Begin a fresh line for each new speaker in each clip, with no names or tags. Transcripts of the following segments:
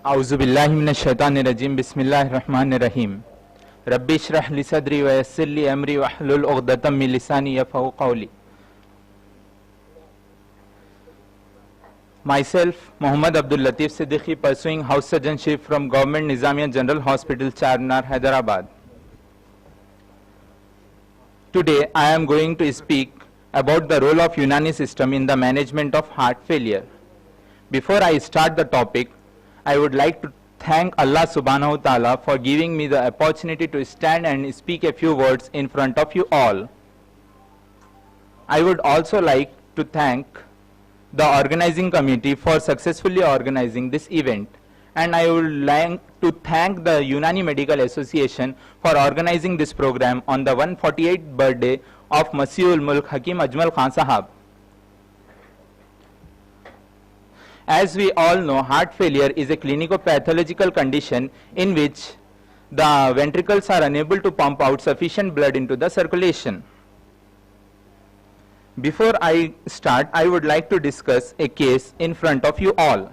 औज़ु बिल्लाहि मिनश शैतानिर रजीम बिस्मिल्लाहिर रहमानिर रहीम रब्बि इश्रह ली सदरी व यस्सिर ली अमरी वहलुल उक़दतम मिन लिसानी यफ़क़हू क़ौली. Myself, Mohammad Abdul Lateef Siddiqui, pursuing house surgeonship from Government Nizamiya General Hospital, Charminar, Hyderabad. Today, I am going to speak about the role of Unani system in the management of heart failure. Before I start the topic, I would like to thank Allah subhanahu wa ta'ala for giving me the opportunity to stand and speak a few words in front of you all. I would also like to thank the organizing committee for successfully organizing this event, and I would like to thank the Unani Medical Association for organizing this program on the 148th birthday of Masihul Mulk Hk.Ajmal Khan Sahab. As we all know, heart failure is a clinico-pathological condition in which the ventricles are unable to pump out sufficient blood into the circulation. Before I start, I would like to discuss a case in front of you all.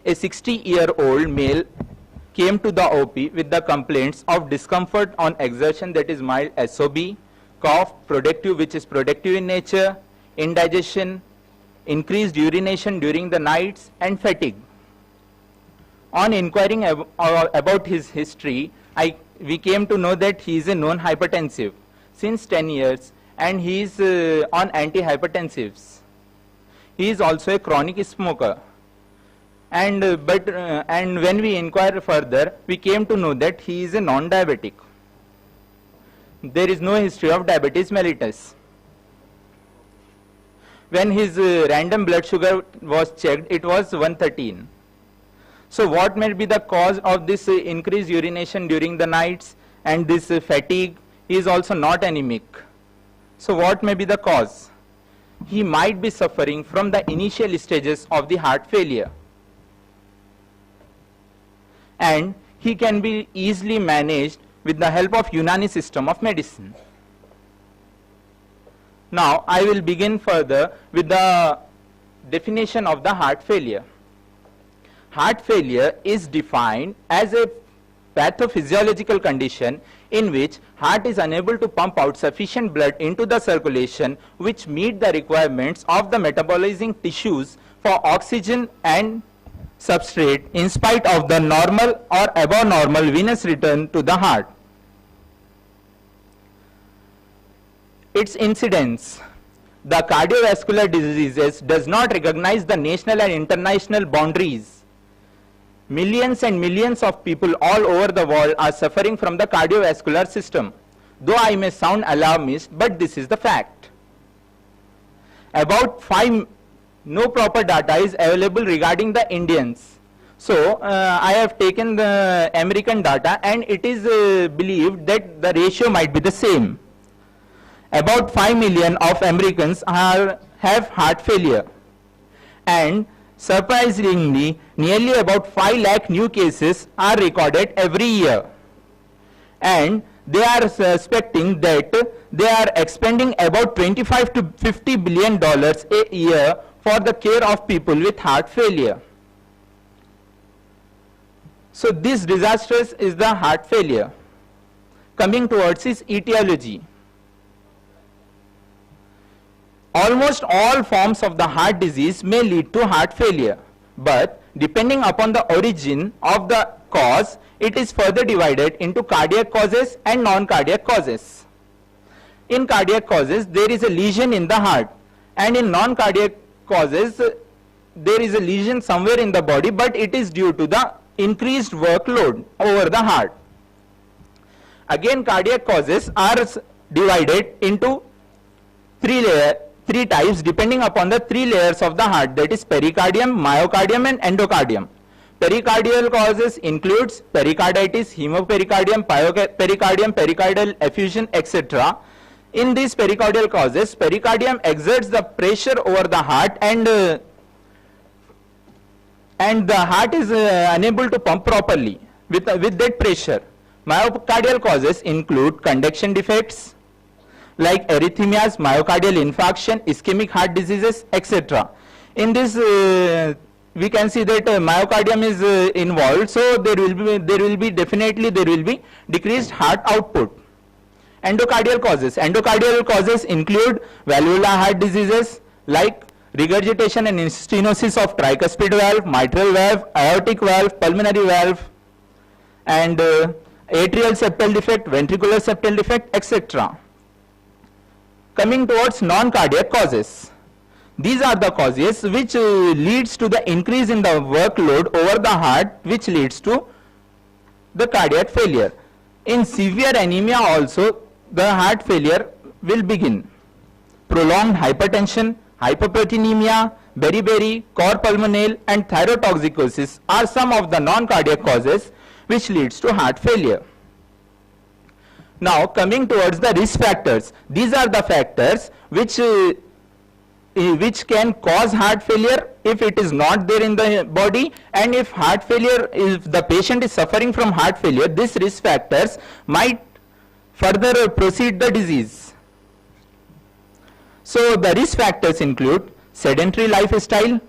A 60-year-old male came to the OP with the complaints of discomfort on exertion, that is mild SOB, cough, productive which is productive in nature, indigestion, increased urination during the nights, and fatigue. On inquiring about his history, we came to know that he is a known hypertensive since 10 years and he is on antihypertensives. He is also a chronic smoker. And when we inquire further, we came to know that he is a non-diabetic. There is no history of diabetes mellitus. When his random blood sugar was checked, it was 113. So what may be the cause of this increased urination during the nights and this fatigue? He is also not anemic. So what may be the cause? He might be suffering from the initial stages of the heart failure, and he can be easily managed with the help of Unani system of medicine. Now I will begin further with the definition of the heart failure. Heart failure is defined as a pathophysiological condition in which heart is unable to pump out sufficient blood into the circulation which meet the requirements of the metabolizing tissues for oxygen and substrate in spite of the normal or above normal venous return to the heart. Its incidence. The cardiovascular diseases does not recognize the national and international boundaries. Millions and millions of people all over the world are suffering from the cardiovascular system. Though I may sound alarmist, but this is the fact. No proper data is available regarding the Indians. So I have taken the American data, and it is believed that the ratio might be the same. About 5 million of Americans have heart failure, and surprisingly, nearly about 5 lakh new cases are recorded every year, and they are suspecting that they are expending about $25 to $50 billion a year for the care of people with heart failure. So this disastrous is the heart failure. Coming towards its etiology. Almost all forms of the heart disease may lead to heart failure, but depending upon the origin of the cause, it is further divided into cardiac causes and non-cardiac causes. In cardiac causes, there is a lesion in the heart, and in non-cardiac causes, there is a lesion somewhere in the body, but it is due to the increased workload over the heart. Again, cardiac causes are divided into three types depending upon the 3 layers of the heart, that is pericardium, myocardium, and endocardium. Pericardial causes includes pericarditis, hemopericardium, pyopericardium, pericardial effusion, etc. In these pericardial causes, pericardium exerts the pressure over the heart, and the heart is unable to pump properly with that pressure. Myocardial causes include conduction defects like arrhythmias, myocardial infarction, ischemic heart diseases, etc. In this we can see that myocardium is involved, so there will be decreased heart output. Endocardial causes include valvular heart diseases like regurgitation and stenosis of tricuspid valve, mitral valve, aortic valve, pulmonary valve, and atrial septal defect, ventricular septal defect, etc. Coming towards non-cardiac causes. These are the causes which leads to the increase in the workload over the heart, which leads to the cardiac failure. In severe anemia also, the heart failure will begin. Prolonged hypertension, hyperproteinemia, beriberi, cor pulmonale, and thyrotoxicosis are some of the non-cardiac causes which leads to heart failure. Now coming towards the risk factors. These are the factors which can cause heart failure if it is not there in the body, and if the patient is suffering from heart failure, these risk factors might further proceed the disease. So the risk factors include sedentary lifestyle,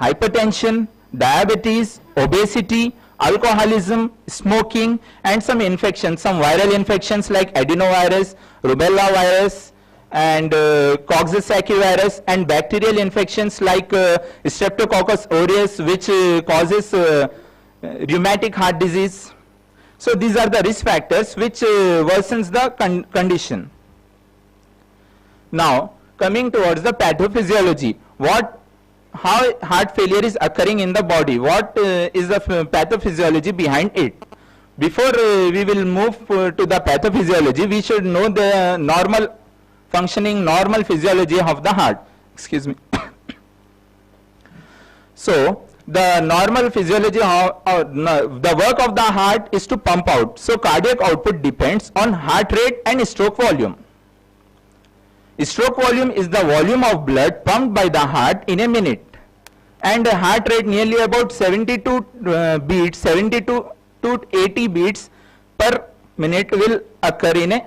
hypertension, diabetes, obesity, alcoholism, smoking, and some infections, some viral infections like adenovirus, rubella virus, and Coxsackie virus, and bacterial infections like Streptococcus aureus, which causes rheumatic heart disease. So these are the risk factors which worsens the condition. Now coming towards the pathophysiology, how heart failure is occurring in the body, what is the pathophysiology behind it. Before we will move to the pathophysiology, we should know the normal functioning, normal physiology of the heart. Excuse me. So the normal physiology the work of the heart is to pump out. So cardiac output depends on heart rate and stroke volume. Stroke volume is the volume of blood pumped by the heart in a minute, and heart rate nearly about 72 to 80 beats per minute will occur in a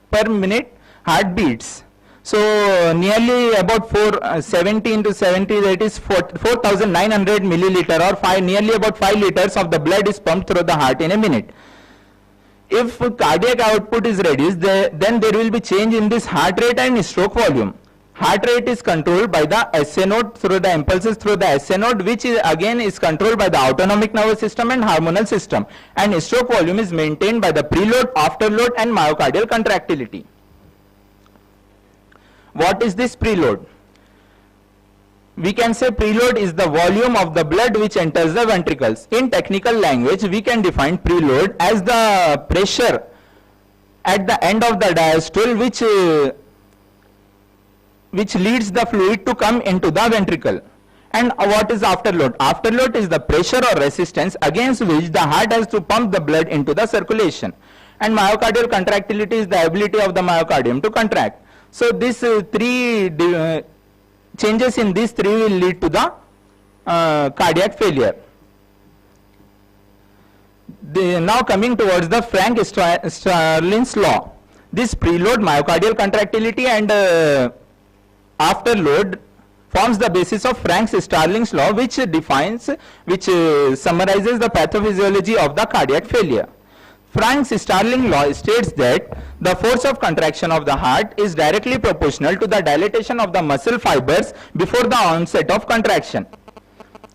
per minute heartbeats. So nearly about 70 into 70, that is 4,900 milliliter, or nearly about 5 liters of the blood is pumped through the heart in a minute. If cardiac output is reduced, then there will be change in this heart rate and stroke volume. Heart rate is controlled by the SA node through the impulses through the SA node, which again is controlled by the autonomic nervous system and hormonal system. And stroke volume is maintained by the preload, afterload, and myocardial contractility. What is this preload? We can say preload is the volume of the blood which enters the ventricles. In technical language, we can define preload as the pressure at the end of the diastole which leads the fluid to come into the ventricle. And what is afterload? Afterload is the pressure or resistance against which the heart has to pump the blood into the circulation. And myocardial contractility is the ability of the myocardium to contract. So these changes in these three will lead to the cardiac failure. Now coming towards the Frank-Starlin's law. This preload, myocardial contractility, and afterload forms the basis of Frank-Starlin's law, which summarizes the pathophysiology of the cardiac failure. Frank-Starling law states that the force of contraction of the heart is directly proportional to the dilatation of the muscle fibers before the onset of contraction.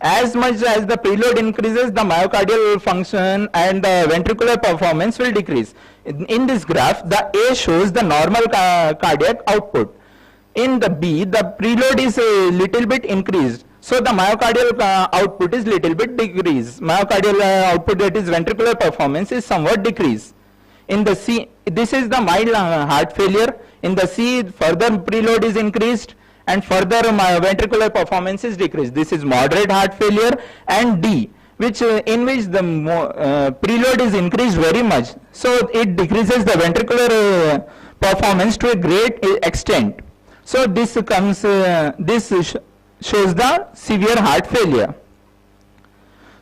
As much as the preload increases, the myocardial function and the ventricular performance will decrease. In this graph, the A shows the normal cardiac output. In the B, the preload is a little bit increased. So the myocardial output is little bit decreased. Myocardial output, that is ventricular performance, is somewhat decreased. In the C, this is the mild heart failure. In the C, further preload is increased and further ventricular performance is decreased. This is moderate heart failure. And D, in which the preload is increased very much. So it decreases the ventricular performance to a great extent. So this shows the severe heart failure.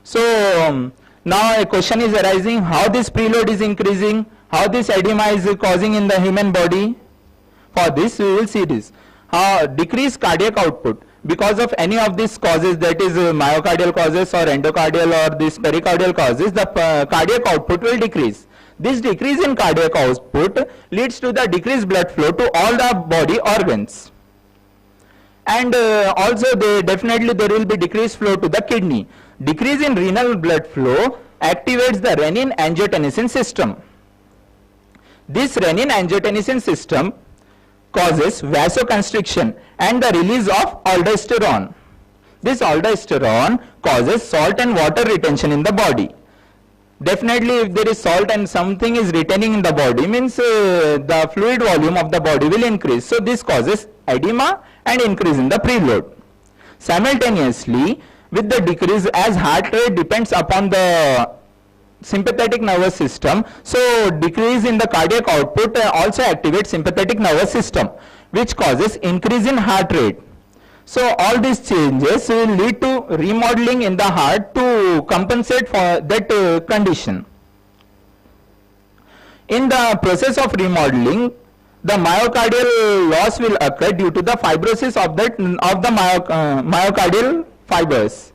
So now a question is arising, how this preload is increasing, how this edema is causing in the human body. For this we will see this. Decreased cardiac output. because of any of these causes, that is myocardial causes or endocardial or this pericardial causes, the cardiac output will decrease. This decrease in cardiac output leads to the decreased blood flow to all the body organs. And also definitely there will be decreased flow to the kidney. Decrease in renal blood flow activates the renin-angiotensin system. This renin-angiotensin system causes vasoconstriction and the release of aldosterone. This aldosterone causes salt and water retention in the body. Definitely if there is salt and something is retaining in the body, means the fluid volume of the body will increase. So this causes edema and increase in the preload. Simultaneously, with the decrease, as heart rate depends upon the sympathetic nervous system, so decrease in the cardiac output also activates sympathetic nervous system, which causes increase in heart rate. So all these changes will lead to remodeling in the heart to compensate for that condition. In the process of remodeling, the myocardial loss will occur due to the fibrosis of the myocardial fibers.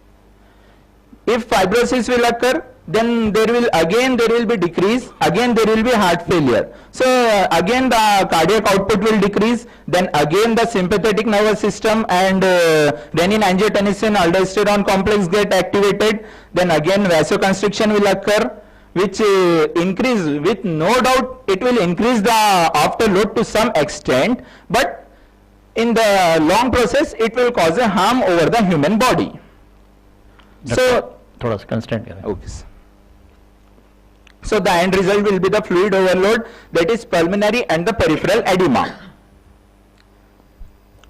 If fibrosis will occur, then there will be decrease, again there will be heart failure. So again the cardiac output will decrease, then again the sympathetic nervous system and renin-angiotensin aldosterone complex get activated, then again vasoconstriction will occur, which increase, with no doubt it will increase the afterload to some extent, but in the long process it will cause a harm over the human body. So
थोड़ा सा constant करें.
Okay. So the end result will be the fluid overload, that is pulmonary and the peripheral edema.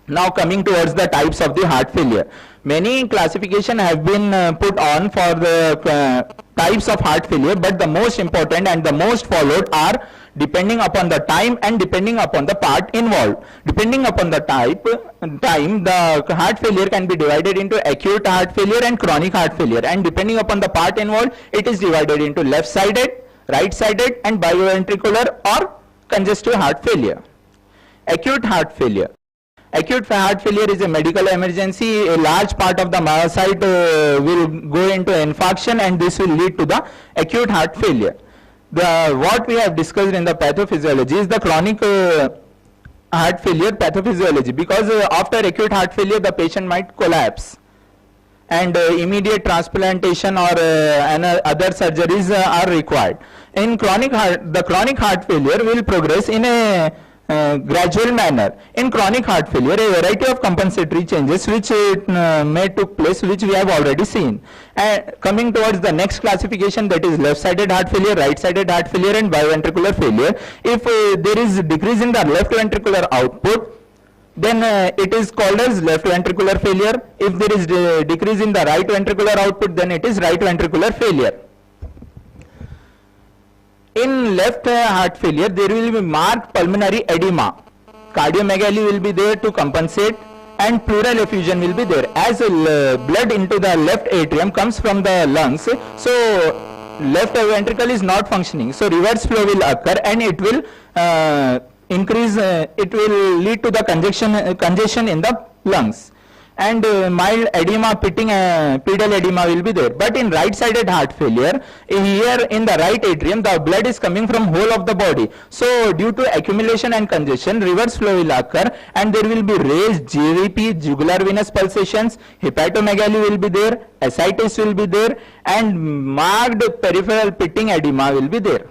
Now coming towards the types of the heart failure. Many classification have been put on for the types of heart failure, but the most important and the most followed are depending upon the time and depending upon the part involved. Depending upon the time, the heart failure can be divided into acute heart failure and chronic heart failure, and depending upon the part involved, it is divided into left-sided, right-sided and biventricular or congestive heart failure. Acute heart failure. Acute heart failure is a medical emergency. A large part of the myocyte will go into infarction, and this will lead to the acute heart failure. What we have discussed in the pathophysiology is the chronic heart failure pathophysiology, because after acute heart failure the patient might collapse and immediate transplantation or other surgeries are required. In the chronic heart failure will progress in a gradual manner. In chronic heart failure, a variety of compensatory changes which may took place, which we have already seen. Coming towards the next classification, that is left-sided heart failure, right-sided heart failure and biventricular failure. If there is decrease in the left ventricular output, then it is called as left ventricular failure. If there is decrease in the right ventricular output, then it is right ventricular failure. In left heart failure, there will be marked pulmonary edema. Cardiomegaly will be there to compensate, and pleural effusion will be there. As blood into the left atrium comes from the lungs, so left ventricle is not functioning. So reverse flow will occur, and it will increase. It will lead to the congestion in the lungs, and mild edema, pedal edema will be there. But in right-sided heart failure, here in the right atrium, the blood is coming from whole of the body. So due to accumulation and congestion, reverse flow will occur, and there will be raised JVP, jugular venous pulsations, hepatomegaly will be there, ascites will be there, and marked peripheral pitting edema will be there.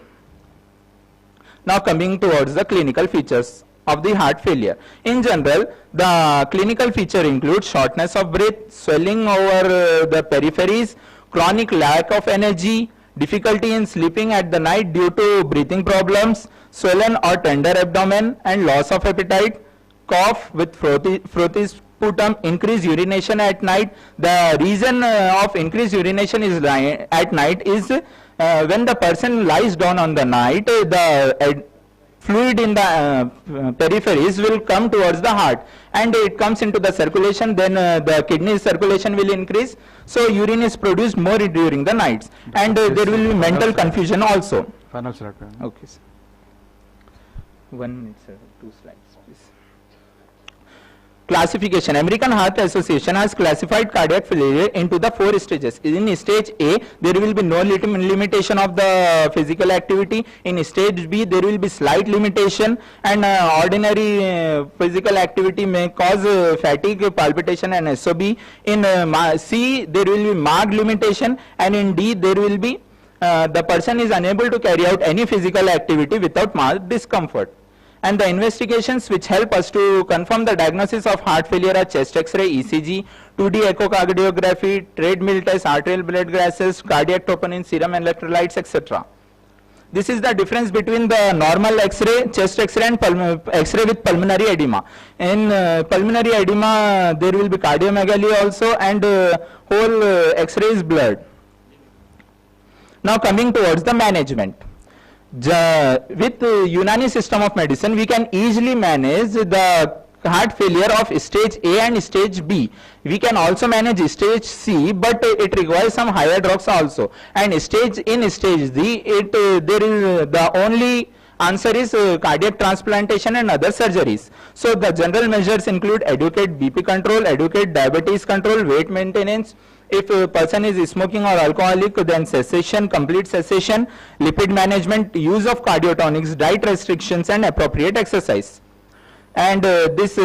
Now coming towards the clinical features of the heart failure. In general, the clinical feature includes shortness of breath, swelling over the peripheries, chronic lack of energy, difficulty in sleeping at the night due to breathing problems, swollen or tender abdomen and loss of appetite, cough with frothy sputum, increased urination at night. The reason of increased urination is at night is when the person lies down on the night, the fluid in the peripheries will come towards the heart, and it comes into the circulation, then the kidney circulation will increase, so urine is produced more during the nights, and there will be mental confusion also.
Final slide.
Okay, sir. 1 minute, sir. 2 slides, please. Classification. American Heart Association has classified cardiac failure into the 4 stages. In stage A, there will be no limitation of the physical activity. In stage B, there will be slight limitation, and ordinary physical activity may cause fatigue, palpitation, and SOB. In C, there will be marked limitation, and in D, there will be the person is unable to carry out any physical activity without marked discomfort. And the investigations which help us to confirm the diagnosis of heart failure are chest X-ray, ECG, 2D echocardiography, treadmill test, arterial blood gases, cardiac troponin, serum electrolytes, etc. This is the difference between the normal X-ray, chest X-ray, and X-ray with pulmonary edema. In pulmonary edema, there will be cardiomegaly also, and whole X-ray is blurred. Now coming towards the management. With Unani system of medicine, we can easily manage the heart failure of stage A and stage B. We can also manage stage C, but it requires some higher drugs also. And in stage D, the only answer is cardiac transplantation and other surgeries. So the general measures include adequate BP control, adequate diabetes control, weight maintenance. If a person is smoking or alcoholic, then cessation, complete cessation, lipid management, use of cardiotonics, diet restrictions, and appropriate exercise. And this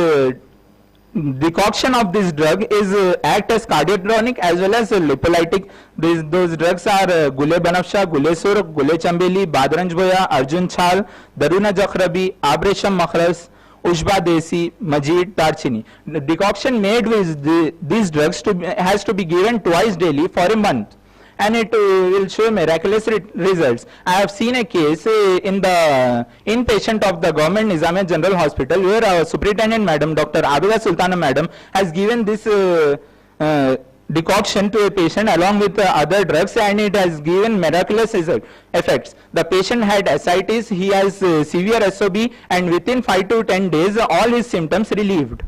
decoction of this drug is act as cardiotonic as well as lipolytic. Those drugs are Gule Banafsha, Gule Sur, Gule Chambeli, Badranj Boya, Arjun Chal, Daruna Jakhrabi, Abresham Makhras, Ushba Desi, Majid, Tarchini. The decoction made with these drugs has to be given twice daily for a month, and it will show miraculous results. I have seen a case in the inpatient of the government Nizamiya General Hospital where our superintendent madam, Dr. Abida Sultana madam, has given this decoction to a patient along with other drugs, and it has given miraculous effects. The patient had ascites, he has severe SOB, and within 5 to 10 days all his symptoms relieved.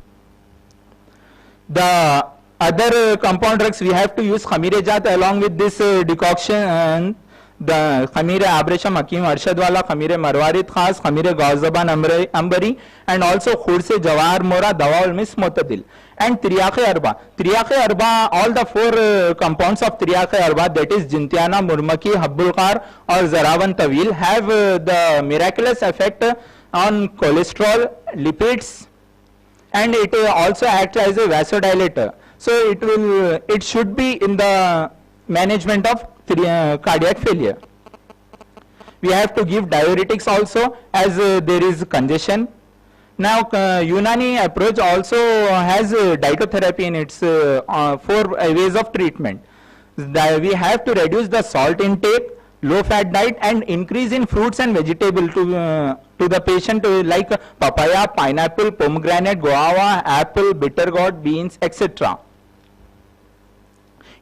The other compound drugs we have to use Khamirejat along with this decoction, the Khamire Abresham Hakim Arshadwala, Khamire Marwarid Khas, Khamire Gauzaban Ambari, and also Khurse Jawahar Mora, Dawal Miss Motadil. And Triyakhe Arba. Triyakhe Arba, all the 4 compounds of Triyakhe Arba, that is Jintiana, Murmaki, Habbul Khar, or Zaravan Tawil, have the miraculous effect on cholesterol, lipids, and it also acts as a vasodilator. So it should be in the management of cardiac failure. We have to give diuretics also as there is congestion. Now Unani approach also has dietotherapy in its 4 ways of treatment. We have to reduce the salt intake, low fat diet, and increase in fruits and vegetables to the patient like papaya, pineapple, pomegranate, guava, apple, bitter gourd, beans, etc.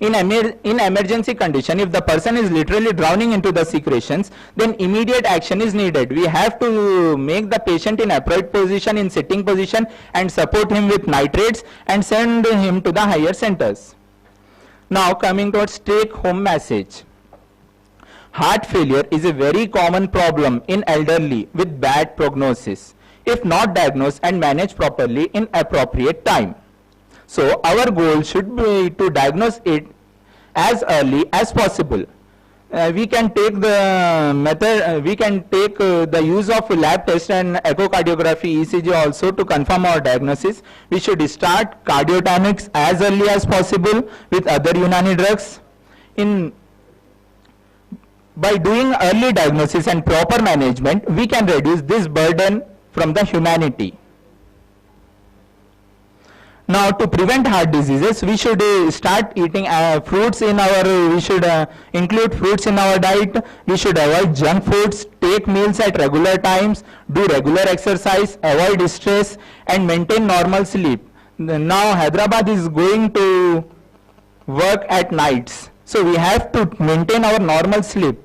In emergency condition, if the person is literally drowning into the secretions, then immediate action is needed. We have to make the patient in upright position, in sitting position, and support him with nitrates and send him to the higher centers. Now coming towards take home message. Heart failure is a very common problem in elderly with bad prognosis if not diagnosed and managed properly in appropriate time. So our goal should be to diagnose it as early as possible. We can take the method, we can take the use of lab test and echocardiography, ECG also to confirm our diagnosis. We should start cardiotonics as early as possible with other Unani drugs. By doing early diagnosis and proper management, we can reduce this burden from the humanity. Now to prevent heart diseases, we should start eating fruits in our, we should include fruits in our diet, we should avoid junk foods, take meals at regular times, do regular exercise, avoid stress, and maintain normal sleep. Now Hyderabad is going to work at nights, so we have to maintain our normal sleep.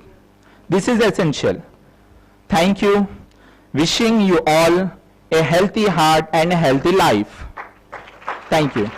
This is essential. Thank you. Wishing you all a healthy heart and a healthy life. Thank you.